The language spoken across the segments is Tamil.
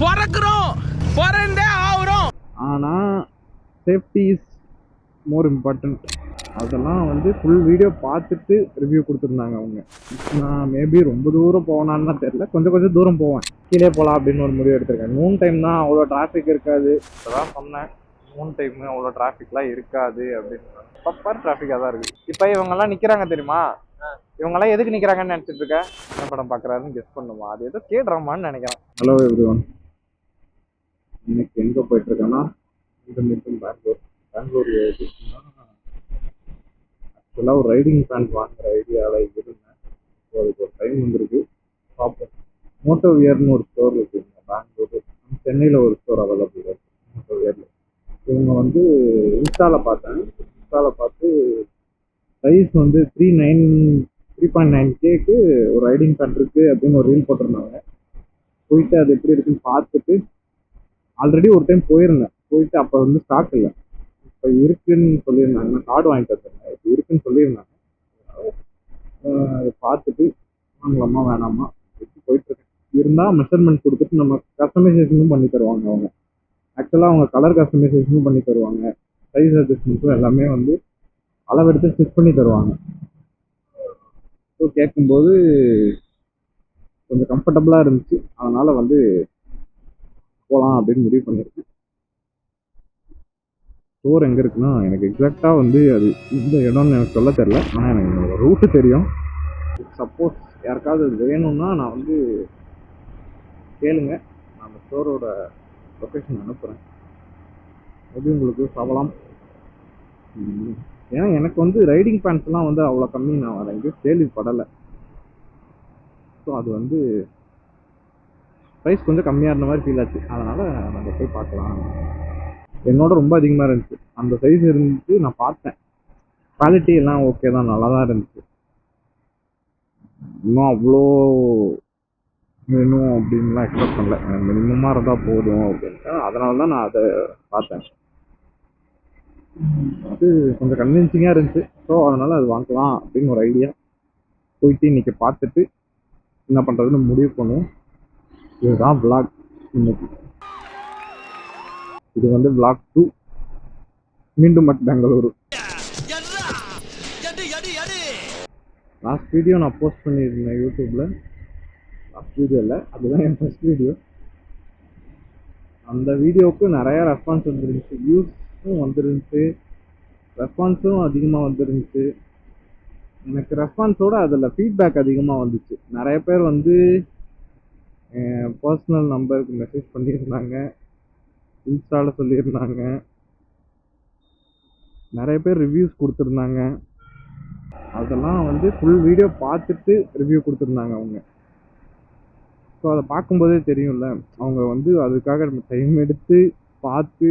பிறக்கிறோம், பிறந்தே ஆகிறோம். ஆனால் சேஃப்டி இஸ் மோர் இம்பார்ட்டண்ட். அதெல்லாம் வந்து ஃபுல் வீடியோ பார்த்துட்டு ரிவ்யூ கொடுத்துருந்தாங்க அவங்க. நான் மேபி ரொம்ப தூரம் போனான்னு தான் தெரியல, கொஞ்சம் தூரம் போவேன், கீழே போகலாம் அப்படின்னு ஒரு முடிவு எடுத்திருக்கேன். நூன் டைம் தான் அவ்வளோ டிராஃபிக் இருக்காது, அதான் சொன்னேன். நூன் டைம் அவ்வளோ டிராஃபிக்லாம் இருக்காது அப்படின்னு. பப்பர் டிராஃபிக்காக தான் இருக்குது. இப்போ இவங்கெல்லாம் நிற்கிறாங்க தெரியுமா, இவங்கெல்லாம் எதுக்கு நிற்கிறாங்கன்னு நினச்சிட்டு இருக்கேன். என்ன படம் பார்க்குறாருன்னு கெஸ் பண்ணுமா, அது ஏதோ கேட்றாமான்னு நினைக்கிறேன். ஹலோ எவ்ரிவன், இன்னைக்கு எங்கே போயிட்டுருக்கேன்னா பெங்களூர் ஆக்சுவலாக ஒரு ரைடிங் பேண்ட் வாங்குற ஐடியாவில் இருந்தேன். ஸோ அதுக்கு ஒரு டைம் வந்துருக்கு, பார்ப்போம். மோட்டோ வியர்னு ஒரு ஸ்டோர் இருக்குங்க பெங்களூர், சென்னையில் ஒரு ஸ்டோர் அவைலபிள் இருக்குது மோட்டோ வியரில். இவங்க வந்து இன்ஸ்டாவில் பார்த்து ப்ரைஸ் வந்து 3.9Kக்கு ஒரு ரைடிங் பேண்ட் இருக்குது அப்படின்னு ஒரு ரீல் போட்டிருந்தாங்க. போயிட்டு அது எப்படி இருக்குன்னு பார்த்துட்டு, ஆல்ரெடி ஒரு டைம் போயிட்டு அப்போ வந்து ஸ்டாக் இல்லை, இப்போ இருக்குன்னு சொல்லியிருந்தாங்க. நான் கார்டு வாங்கிட்டு வந்திருந்தேன், இப்போ இருக்குன்னு சொல்லியிருந்தாங்க. அதை பார்த்துட்டு வாங்கலாமா வேணாமா எப்படி போயிட்டுருக்கேன். இருந்தால் மெஷர்மெண்ட் கொடுத்துட்டு நம்ம கஸ்டமைசேஷனும் பண்ணி தருவாங்க அவங்க. ஆக்சுவலாக அவங்க கலர் கஸ்டமைசேஷனும் பண்ணி தருவாங்க, சைஸ் அட்ஜஸ்ட்மெண்ட்ஸும் எல்லாமே வந்து அளவெடுத்து ஸ்டிச் பண்ணி தருவாங்க. ஸோ கேட்கும்போது கொஞ்சம் கம்ஃபர்டபுளாக இருந்துச்சு, அதனால் வந்து போகலாம் அப்படின்னு முடிவு பண்ணியிருக்கேன். ஸ்டோர் எங்கே இருக்குன்னா எனக்கு எக்ஸாக்டாக வந்து அது இந்த இடம்னு எனக்கு சொல்ல தெரில, ஆனால் எனக்கு என்னோட ரூட்டு தெரியும். சப்போஸ் யாருக்காவது அது வேணும்னா நான் வந்து கேளுங்க, நான் அந்த ஸ்டோரோட லொக்கேஷன் அனுப்புகிறேன். எப்படி உங்களுக்கு சவலாம். ஏன்னா எனக்கு வந்து ரைடிங் பேண்ட்ஸ்லாம் வந்து அவ்வளோ கம்மி நான் அதை எங்கேயும் கேள்விப்படலை. ஸோ அது வந்து ப்ரைஸ் கொஞ்சம் கம்மியாக இருந்த மாதிரி ஃபீல் ஆச்சு, அதனால் நம்ம போய் பார்க்கலாம். என்னோட ரொம்ப அதிகமாக இருந்துச்சு, அந்த சைஸ் இருந்துச்சு. நான் பார்த்தேன், குவாலிட்டி எல்லாம் ஓகே தான், நல்லா தான் இருந்துச்சு. இன்னும் அவ்வளோ வேணும் அப்படின்லாம் எக்ஸ்பெக்ட் பண்ணல, மினிமமாக இருந்தால் போதும் அப்படின்ட்டு. அதனால தான் நான் அதை பார்த்தேன். அது கொஞ்சம் கன்வின்சிங்காக இருந்துச்சு. ஸோ அதனால் அது வாங்கலாம் அப்படின்னு ஒரு ஐடியா. போயிட்டு இன்றைக்கி பார்த்துட்டு என்ன பண்ணுறதுன்னு முடிவு பண்ணுவோம். இதுதான் vlog இன்னைக்கு. இது வந்து vlog 2, மீண்டும் பட் பெங்களூரு. லாஸ்ட் வீடியோ நான் போஸ்ட் பண்ணியிருந்தேன் யூடியூப்பில். லாஸ்ட் வீடியோ இல்லை, அதுதான் என் ஃபர்ஸ்ட் வீடியோ. அந்த வீடியோவுக்கு நிறையா ரெஸ்பான்ஸ் வந்துருந்துச்சு, வியூஸும் வந்துருந்துச்சு, ரெஸ்பான்ஸும் அதிகமாக வந்துருந்துச்சு. எனக்கு ரெஸ்பான்ஸோடு அதில் ஃபீட்பேக் அதிகமாக வந்துச்சு. நிறைய பேர் வந்து பர்சனல் நம்பருக்கு மெசேஜ் பண்ணியிருந்தாங்க, இன்ஸ்டாவில் சொல்லியிருந்தாங்க, நிறைய பேர் ரிவ்யூஸ் கொடுத்துருந்தாங்க. அதெல்லாம் வந்து ஃபுல் வீடியோ பார்த்துட்டு ரிவ்யூ கொடுத்துருந்தாங்க அவங்க. ஸோ அதை பார்க்கும்போதே தெரியும்ல, அவங்க வந்து அதுக்காக நம்ம டைம் எடுத்து பார்த்து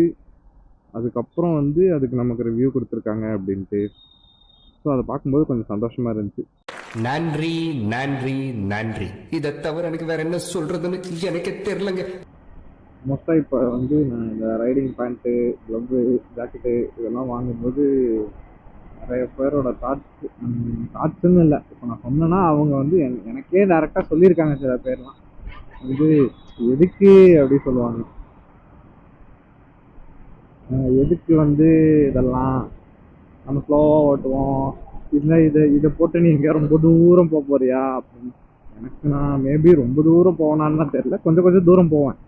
அதுக்கப்புறம் வந்து அதுக்கு நமக்கு ரிவ்யூ கொடுத்துருக்காங்க அப்படின்ட்டு. ஸோ அதை பார்க்கும்போது கொஞ்சம் சந்தோஷமாக இருந்துச்சு. நன்றி நன்றி நன்றி, இதை தவிர எனக்கு வேற என்ன சொல்றதுன்னு எனக்கு தெரியலங்க. மோஸ்ட்டாக இப்போ வந்து நான் இந்த ரைடிங் பேண்ட்டு, க்ளவ்ஸு, ஜாக்கெட்டு இதெல்லாம் வாங்கும்போது நிறைய பேரோட தாட்ஸுன்னு இல்லை, இப்போ நான் சொன்னேன்னா அவங்க வந்து எனக்கே டேரெக்டாக சொல்லியிருக்காங்க. சில பேர்லாம் வந்து எதுக்கு அப்படி சொல்லுவாங்க, எதுக்கு வந்து இதெல்லாம் நம்ம ஸ்லோவாக ஓட்டுவோம், இதை போட்டு நீ எங்கேயா ரொம்ப தூரம் போக போறியா அப்படின்னு. எனக்கு நான் மேபி ரொம்ப தூரம் போனான்னு தான் தெரியல, கொஞ்சம் தூரம் போவேன்.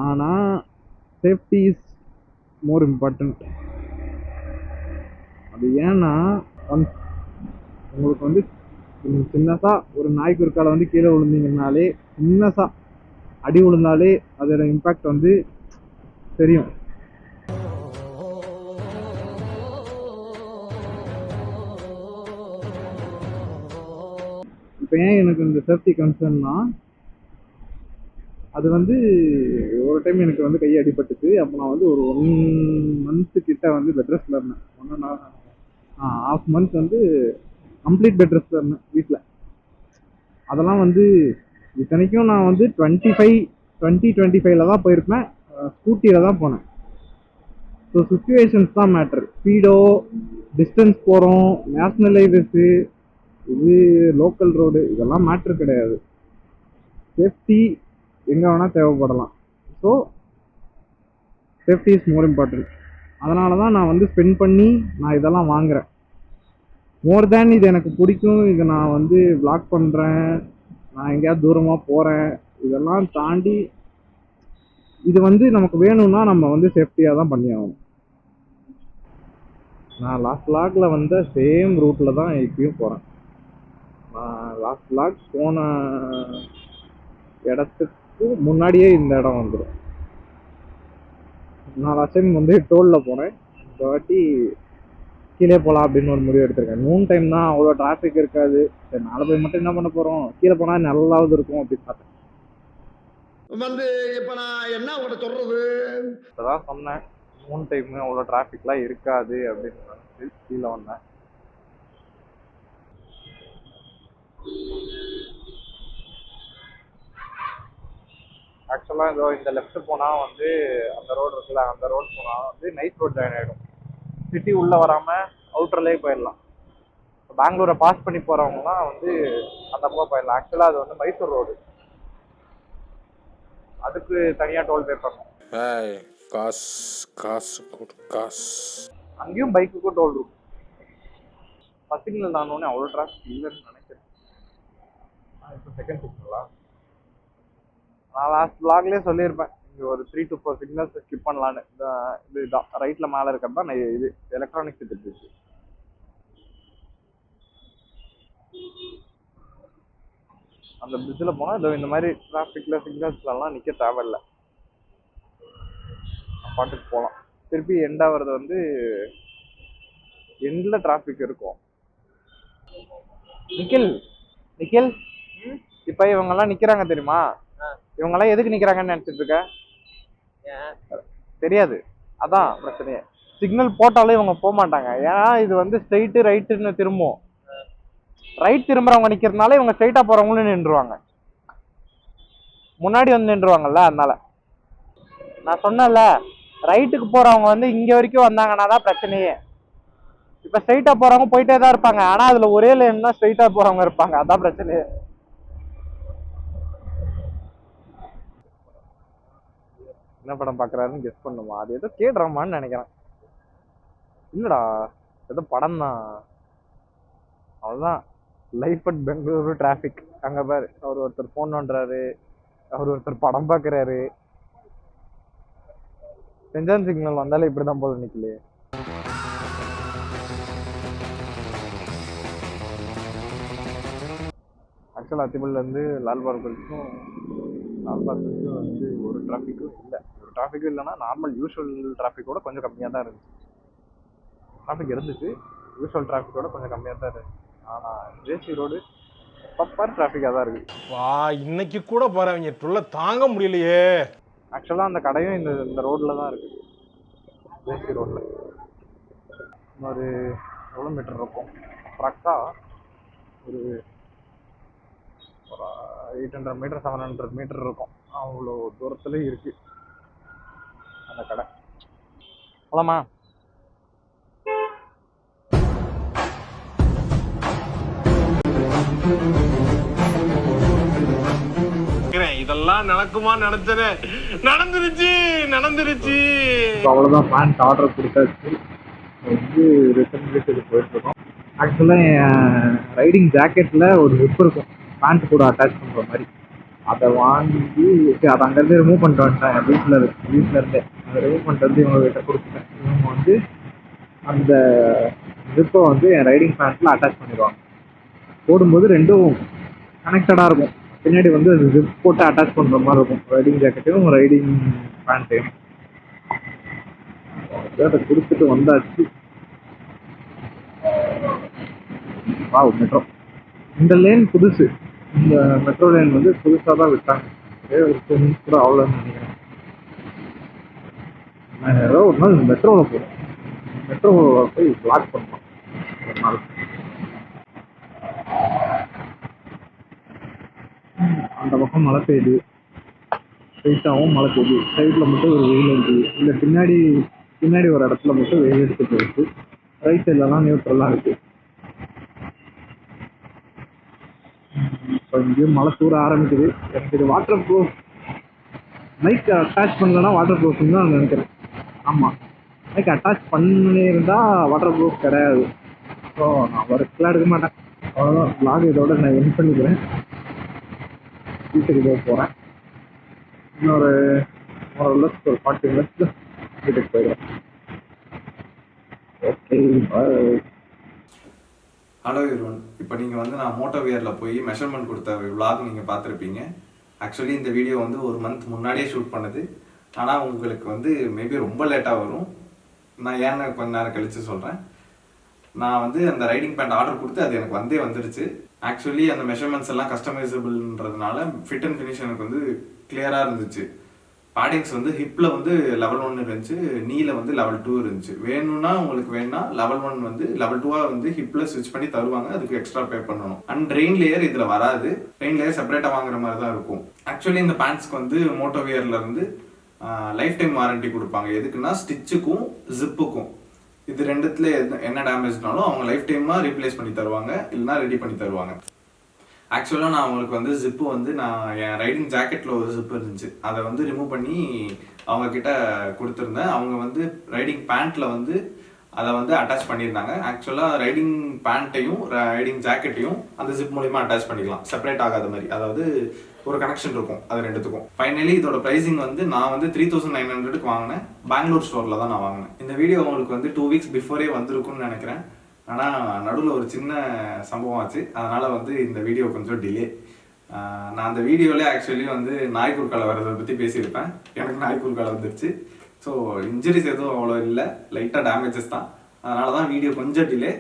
ஆனால் சேஃப்டி இஸ் மோர் இம்பார்ட்டண்ட். அது ஏன்னா உங்களுக்கு வந்து சின்னதாக ஒரு நாய் குறுக்கால வந்து கீழே விழுந்தீங்கன்னாலே, சின்னதாக அடி விழுந்தாலே அதோட இம்பேக்ட் வந்து தெரியும். இப்போ ஏன் எனக்கு இந்த சேஃப்டி கன்சர்ன்னா, அது வந்து ஒரு டைம் எனக்கு வந்து கை அடிபட்டுச்சு. அப்போ நான் வந்து ஒரு 1 month கிட்ட வந்து பெட் ரெஸ்ட்டில் இருந்தேன். 1.5 month வந்து கம்ப்ளீட் பெட் ரெஸ்ட்டில் இருந்தேன் வீட்டில். அதெல்லாம் வந்து இத்தனைக்கும் நான் வந்து 2025 தான் போயிருப்பேன், ஸ்கூட்டியில் தான் போனேன். ஸோ சுச்சுவேஷன்ஸ் தான் மேட்ரு. ஸ்பீடோ, டிஸ்டன்ஸ் போகிறோம், நேஷ்னல் ஹைவேஸு, இது லோக்கல் ரோடு, இதெல்லாம் மேட்ரு கிடையாது. சேஃப்டி எங்கே வேணால் தேவைப்படலாம். So safety is more important. அதனால தான் நான் வந்து ஸ்பெண்ட் பண்ணி நான் இதெல்லாம் வாங்குறேன். மோர் தேன் இது எனக்கு பிடிக்கும், இதை நான் வந்து வ்ளாக் பண்ணுறேன், நான் எங்கேயாவது தூரமாக போகிறேன், இதெல்லாம் தாண்டி இது வந்து நமக்கு வேணும்னா நம்ம வந்து சேஃப்டியாக தான் பண்ணி ஆகணும். நான் லாஸ்ட் வ்ளாகில் வந்த சேம் ரூட்டில் தான் இப்பயும் போகிறேன். நான் லாஸ்ட் வ்ளாக் போன இடத்துக்கு முன்னாடியே இந்த இடம் வந்துடும். நான் லாஸ்ட் டைம் வந்து டோலில் போனேன், இந்த வாட்டி கீழே போகலாம் அப்படின்னு ஒரு முடிவு எடுத்திருக்கேன். நூன் டைம் தான், அவ்வளோ டிராஃபிக் இருக்காது, சரி மேலே போய் மட்டும் என்ன பண்ண போகிறோம், கீழே போனால் நல்லாவது இருக்கும் அப்படின்னு பார்த்தேன். வந்து இப்ப நான் என்ன உங்கள்கிட்ட சொல்றது, இப்போதான் சொன்னேன் நூன் டைம் அவ்வளோ டிராஃபிக்லாம் இருக்காது அப்படின்னு நினச்சி கீழே வந்தேன். ஆக்சுவலாக இதோ இந்த லெஃப்ட் போனால் வந்து அந்த ரோடு இருக்குல்ல, அந்த ரோடு போனால் வந்து நைட் ரோட் ஜாயின் ஆகிடும். சிட்டி உள்ளே வராமல் அவுட்டர்லேயே போயிடலாம். பெங்களூரை பாஸ் பண்ணி போகிறவங்கலாம் வந்து அந்த பக்கம் போயிடலாம். ஆக்சுவலாக அது வந்து மைசூர் ரோடு, அதுக்கு தனியாக டோல் பே பண்ணணும். காசு காசு காசு. அங்கேயும் பைக்குக்கும் டோல் இருக்கும். ஃபர்ஸ்ட் சிக்னல் தானோடனே அவ்வளோ டிராஃபிக் இல்லைன்னு நினைக்கிறேன். இப்போ செகண்ட் சிக்னலா? நான் லாஸ்ட் வ்ளாக்லேயே சொல்லியிருப்பேன், இங்கே ஒரு 3 to 4 சிக்னல்ஸ் ஸ்கிப் பண்ணலான்னு. இதுதான் ரைட்டில் மேலே இருக்கிறது தான் இது எலக்ட்ரானிக் சிட்டி பிரிட்ஜ். அந்த பிரிட்ஜில் போனால் இதோ இந்த மாதிரி டிராஃபிக்கில் சிக்னல்ஸ்லாம் நிற்க தேவையில்லை, பாட்டுக்கு போகலாம். திருப்பி எண்டாகிறது வந்து எண்டில் டிராஃபிக் இருக்கும். நிக்கில் நிக்கில் இப்போ இவங்கெல்லாம் நிற்கிறாங்க தெரியுமா? இவங்கெல்லாம் எதுக்கு நிற்கிறாங்கன்னு நினச்சிட்டு இருக்க? தெரியாது, அதான் பிரச்சனையே. சிக்னல் போட்டாலும் இவங்க போக மாட்டாங்க, ஏன்னா இது வந்து ஸ்ட்ரெயிட்டு ரைட்டுன்னு திரும்பும். ரைட் திரும்புறவங்க நிற்கிறதுனால இவங்க ஸ்ட்ரெயிட்டாக போகிறவங்களும் நின்றுவாங்க, முன்னாடி வந்து நின்றுவாங்கல்ல. அதனால நான் சொன்னேன்ல, ரைட்டுக்கு போகிறவங்க வந்து இங்கே வரைக்கும் வந்தாங்கன்னா தான் பிரச்சனையே. இப்போ ஸ்ட்ரெயிட்டாக போகிறவங்க போயிட்டே தான் இருப்பாங்க, ஆனால் அதில் ஒரே லைன் தான் ஸ்ட்ரெயிட்டாக போகிறவங்க இருப்பாங்க, அதான் பிரச்சனையே. என்ன படம் பார்க்குறாருன்னு கெஸ் பண்ணுமா? அது ஏதோ கேட்ராமான்னு நினைக்கிறேன். இல்லைடா, ஏதோ படம் தான். அவ்வளோதான். Life at Bengaluru traffic. அங்கே பாரு, அவர் ஒருத்தர் ஃபோன் பண்ணுறாரு, அவர் ஒருத்தர் படம் பார்க்குறாரு. செஞ்சான் சிக்னல் வந்தாலே இப்படி தான் போல நிற்கலையே. ஆக்சுவலாக அத்திபல்லேருந்து லால்பாக் வரைக்கும் வந்து ஒரு டிராஃபிக்கும் இல்லை. ஒரு டிராஃபிக்கும் இல்லைன்னா நார்மல் யூஸ்வல் டிராஃபிக்கோட கொஞ்சம் கம்மியாக தான் இருந்துச்சு. டிராஃபிக் இருந்துச்சு, யூஸ்வல் டிராஃபிக்கோட கொஞ்சம் கம்மியாக தான் இருந்துச்சு. ஆனால் ஜேசி ரோடு பப்பர் டிராஃபிக்காக தான் இருக்குது. வா, இன்னைக்கு கூட போகிறவங்க ட்ருல்ல தாங்க முடியலையே. ஆக்சுவலாக அந்த கடையும் இந்த ரோட்டில் தான் இருக்குது, ஜேசி ரோட்டில். ஒரு எவ்வளோ மீட்டர் இருக்கும் கரெக்டாக? ஒரு 800 மீட்டர் 700 மீட்டர் இருக்கும், அவ்வளோ தூரத்துல இருக்கு அந்த கடை. போலாமா? இதெல்லாம் நடக்குமா நினைச்சது, நடந்துருச்சு. அவ்வளோதான், பேண்ட் ஆர்டர் கொடுத்தாச்சு, வந்து ரிட்டர்ன் வீட்டுக்கு போயிட்டு இருக்கோம். ஆக்சுவலாக என் ரைடிங் ஜாக்கெட்டில் ஒரு ஜிப் இருக்கும், பேண்ட் கூட அட்டாச் பண்ணுற மாதிரி. அதை வாங்கி அதை அங்கேருந்து ரிமூவ் பண்ணிட்டு வந்துட்டேன். வீட்டில் இருந்தே அதை ரிமூவ் பண்ணிட்டு வந்து இவங்க கிட்ட கொடுத்துட்டேன். இவங்க வந்து அந்த ஜிப்பை வந்து என் ரைடிங் பேண்ட்டில் அட்டாச் பண்ணிடுவாங்க. போடும்போது ரெண்டும் கனெக்டடாக இருக்கும். பின்னாடி வந்து அது ஜிப் போட்டு அட்டாச் பண்ணுற மாதிரி இருக்கும், ரைடிங் ஜாக்கெட்டையும் ரைடிங் பேண்ட்டையும். அதை கொடுத்துட்டு வந்தாச்சு. மெட்ரோ இந்த லேன் புதுசு, இந்த மெட்ரோ லைன் வந்து புதுசாக தான் விட்டாங்க. ஒரு 2 மினிட்ஸ் கூட அவ்வளோன்னு நினைக்கிறேன். நான் ஏதோ ஒரு நாள் மெட்ரோவில் போகிறேன், மெட்ரோவில் போய் வ்ளாக் பண்ணோம் ஒரு நாள். அந்த பக்கம் மழை பெய்யுது, ஸ்ட்ரைட்டாகவும் மழை பெய்யுது, சைடில் மட்டும் ஒரு வெயில் இருக்குது. இல்லை பின்னாடி ஒரு இடத்துல மட்டும் வெயில் எடுத்து போயிடுச்சு. ரைட் சைட்லலாம் நியூட்ரலாக இருக்குது. இப்போ இங்கேயும் மழை தூர ஆரம்பிக்குது. எனக்கு இது வாட்டர் ப்ரூஃப் மைக் அட்டாச் பண்ணலன்னா வாட்டர் ப்ரூஃப்னு தான் நினைக்கிறேன். ஆமாம், மைக் அட்டாச் பண்ணியிருந்தால் வாட்டர் ப்ரூஃப் கிடையாது. ஸோ நான் ஒர்க்கெலாம் எடுக்க மாட்டேன். அவ்வளோதான், vlog இதோட நான் என் பண்ணிக்கிறேன். வீட்டுக்கு போக போகிறேன். இன்னொரு ஒரு 40 மினிட்ஸில் வீட்டுக்கு போயிடுறேன். Okay, hello everyone. இப்போ நீங்கள் வந்து நான் மோட்டோவியரில் போய் மெஷர்மெண்ட் கொடுத்த விளாக் நீங்கள் பார்த்துருப்பீங்க. ஆக்சுவலி இந்த வீடியோ வந்து ஒரு மந்த் முன்னாடியே ஷூட் பண்ணுது. ஆனால் உங்களுக்கு வந்து மேபி ரொம்ப லேட்டாக வரும். நான் ஏன்னு கொஞ்ச நேரம் கழித்து சொல்கிறேன். நான் வந்து அந்த ரைடிங் பேண்ட் ஆர்டர் கொடுத்து அது எனக்கு வந்துருச்சு. ஆக்சுவலி அந்த மெஷர்மெண்ட்ஸ் எல்லாம் கஸ்டமைசபிள்ன்றதுனால ஃபிட் அண்ட் ஃபினிஷ் எனக்கு வந்து கிளியராக இருந்துச்சு. பேடிங்ஸ் வந்து ஹிப்பில் வந்து level 1 இருந்துச்சு, நீல வந்து level 2 இருந்துச்சு. வேணும்னா உங்களுக்கு வேணும்னா level 1 வந்து level 2 வந்து ஹிப்பில் ஸ்விட்ச் பண்ணி தருவாங்க. அதுக்கு எக்ஸ்ட்ரா பே பண்ணணும். அண்ட் ரெயின் லேயர் இதில் வராது. ரெயின் லேயர் செப்பரேட்டாக வாங்குற மாதிரி தான் இருக்கும். ஆக்சுவலி இந்த பேண்ட்ஸ்க்கு வந்து மோட்டோவியரில் இருந்து லைஃப் டைம் வாரண்டி கொடுப்பாங்க. எதுக்குன்னா ஸ்டிச்சுக்கும் ஜிப்புக்கும். இது ரெண்டுத்துல என்ன டேமேஜ்னாலும் அவங்க லைஃப் டைமாக ரீப்ளேஸ் பண்ணி தருவாங்க, இல்லைனா ரெடி பண்ணி தருவாங்க. ஆக்சுவலாக நான் அவங்களுக்கு வந்து ஜிப்பு வந்து நான் என் ரைடிங் ஜாக்கெட்டில் ஒரு ஜிப்பு இருந்துச்சு, அதை வந்து ரிமூவ் பண்ணி அவங்கக்கிட்ட கொடுத்துருந்தேன். அவங்க வந்து ரைடிங் பேண்ட்டில் வந்து அதை வந்து அட்டாச் பண்ணியிருந்தாங்க. ஆக்சுவலாக ரைடிங் பேண்ட்டையும் ரைடிங் ஜாக்கெட்டையும் அந்த ஜிப் மூலிமா அட்டாச் பண்ணிக்கலாம், செப்பரேட் ஆகாத மாதிரி. அதாவது ஒரு கனெக்ஷன் இருக்கும் அது ரெண்டுத்துக்கும். ஃபைனலி இதோட ப்ரைஸிங் வந்து நான் வந்து 3900க்கு வாங்கினேன். பெங்களூர் ஸ்டோரில் தான் நான் வாங்கினேன். இந்த வீடியோ உங்களுக்கு வந்து 2 வீக்ஸ் பிஃபோரே வந்திருக்கும்னு நினைக்கிறேன். ஆனால் நடுவில் ஒரு சின்ன சம்பவம் ஆச்சு, அதனால் வந்து இந்த வீடியோ கொஞ்சம் டிலே. நான் அந்த வீடியோவிலே ஆக்சுவலி வந்து நாய் குறுக்கால வரதை பற்றி பேசியிருப்பேன். எனக்கு நாய் குறுக்கால வந்துருச்சு. ஸோ இன்ஜுரிஸ் எதுவும் அவ்வளோ இல்லை, லைட்டாக டேமேஜஸ் தான். அதனால தான் வீடியோ கொஞ்சம் டிலே.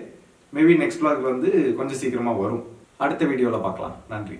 மேபி நெக்ஸ்ட் vlog வந்து கொஞ்சம் சீக்கிரமாக வரும். அடுத்த வீடியோவில் பார்க்கலாம். நன்றி.